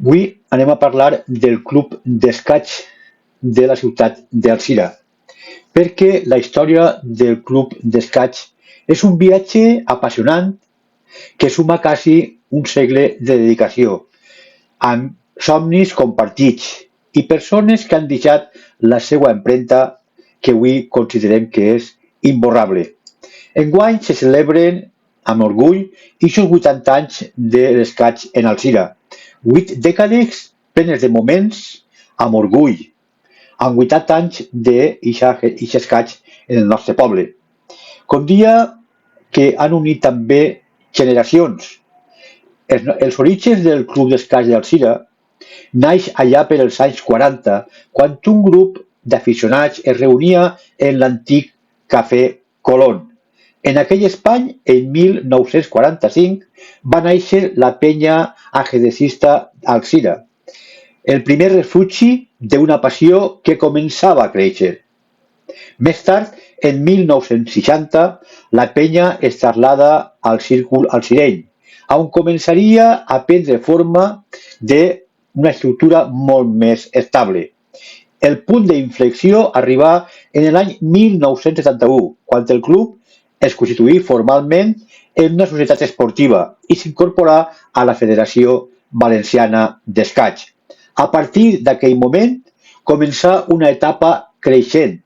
Avui anem a parlar del club d'escaig de la ciutat d'Alzira, perquè la història del club d'escaig és un viatge apassionant que suma quasi un segle de dedicació, amb somnis compartits i persones que han deixat la seva empremta que avui considerem que és imborrable. Enguany se celebren amb orgull aquests 80 anys de l'escaig en Alzira, 8 dècades plenes de moments amb orgull, amb 80 anys d'aquest escaig en el nostre poble. Com dia que han unit també generacions. Els orígens del club d'escaig d'Alzira naix allà per els anys 40, quan un grup d'aficionats es reunia en l'antic Cafè Colón. En aquell espai, en 1945, va néixer la penya ajedrecista Alzira, el primer refugi d'una passió que començava a créixer. Més tard, en 1960, la penya es trasllada al Círcul Alzireny, on començaria a prendre forma d'una estructura molt més estable. El punt d'inflexió arribà en l'any 1971, quan el club es constituí formalment en una societat esportiva i s'incorporà a la Federació Valenciana d'Escaig. A partir d'aquell moment començà una etapa creixent,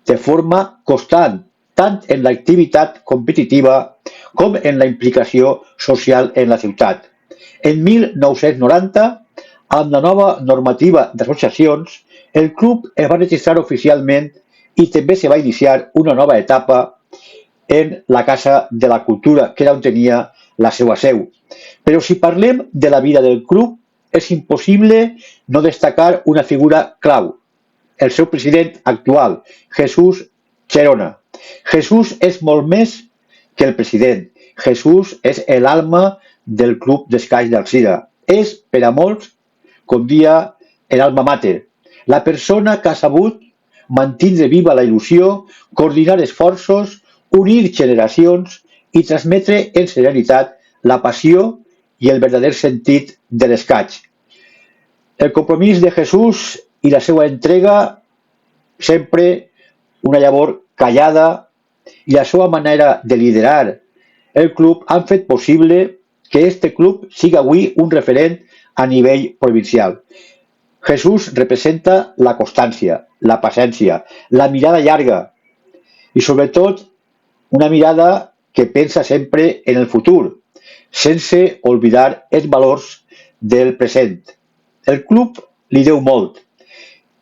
de forma constant, tant en l'activitat competitiva com en la implicació social en la ciutat. En 1990, amb la nova normativa d'associacions, el club es va registrar oficialment i també se va iniciar una nova etapa en la Casa de la Cultura, que era on tenia la seva seu. Però si parlem de la vida del club, és impossible no destacar una figura clau, el seu president actual, Jesús Cherona. Jesús és molt més que el president. Jesús és l'alma del club d'escaig d'Alzira. És, per a molts, com dia l'alma mater, la persona que ha sabut mantenir viva la il·lusió, coordinar esforços, unir generacions i transmetre en serenitat la passió i el verdader sentit de l'escaig. El compromís de Jesús i la seva entrega, sempre una llavor callada, i la seva manera de liderar el club han fet possible que este club sigui avui un referent a nivell provincial. Jesús representa la constància, la paciència, la mirada llarga i, sobretot, una mirada que pensa sempre en el futur, sense oblidar els valors del present. El club li deu molt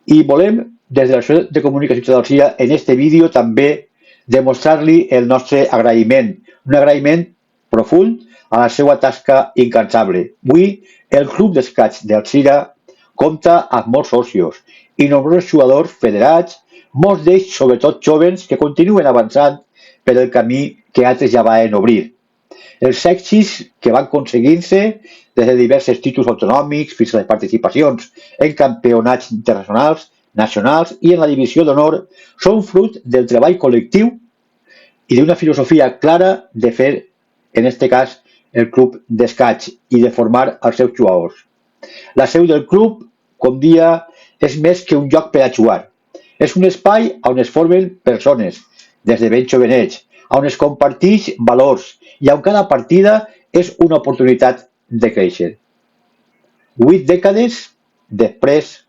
i volem, des de l'Associació de Comunicació d'Alzira, en aquest vídeo també demostrar-li el nostre agraïment, un agraïment profund a la seva tasca incansable. Avui, el club d'escaig d'Alzira compta amb molts socios i nombrosos jugadors federats, molts d'ells, sobretot joves, que continuen avançant per el camí que altres ja van obrir. Els èxits que van aconseguint-se des de diversos títols autonòmics fins a les participacions en campionats internacionals, nacionals i en la divisió d'honor són fruit del treball col·lectiu i d'una filosofia clara de fer, en aquest cas, el club d'escaig i de formar els seus jugadors. La seu del club, com dia, és més que un lloc per a jugar. És un espai on es formen persones, des de ben jovenets, on es comparteix valors i on cada partida és una oportunitat de créixer. 8 dècades després,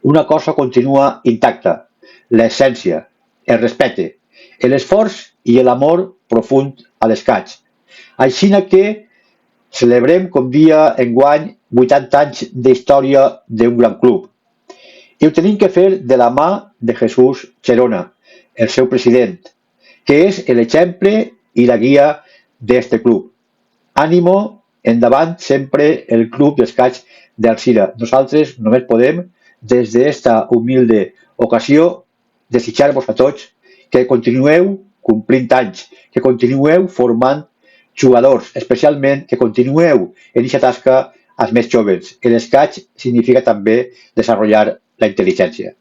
una cosa continua intacta, l'essència, el respecte, l'esforç i l'amor profund a l'escaig. Així que celebrem com dia enguany 80 anys d'història d'un gran club. I ho tenim que fer de la mà de Jesús Cherona, el seu president, que és l'exemple i la guia d'aquest club. Ànimo, endavant sempre el club d'escaig d'Alzira. Nosaltres només podem, des d'esta humilde ocasió, desitjar-vos a tots que continueu complint anys, que continueu formant jugadors, especialment que continueu en aquesta tasca als més joves. L'escaig significa també desenvolupar la intel·ligència.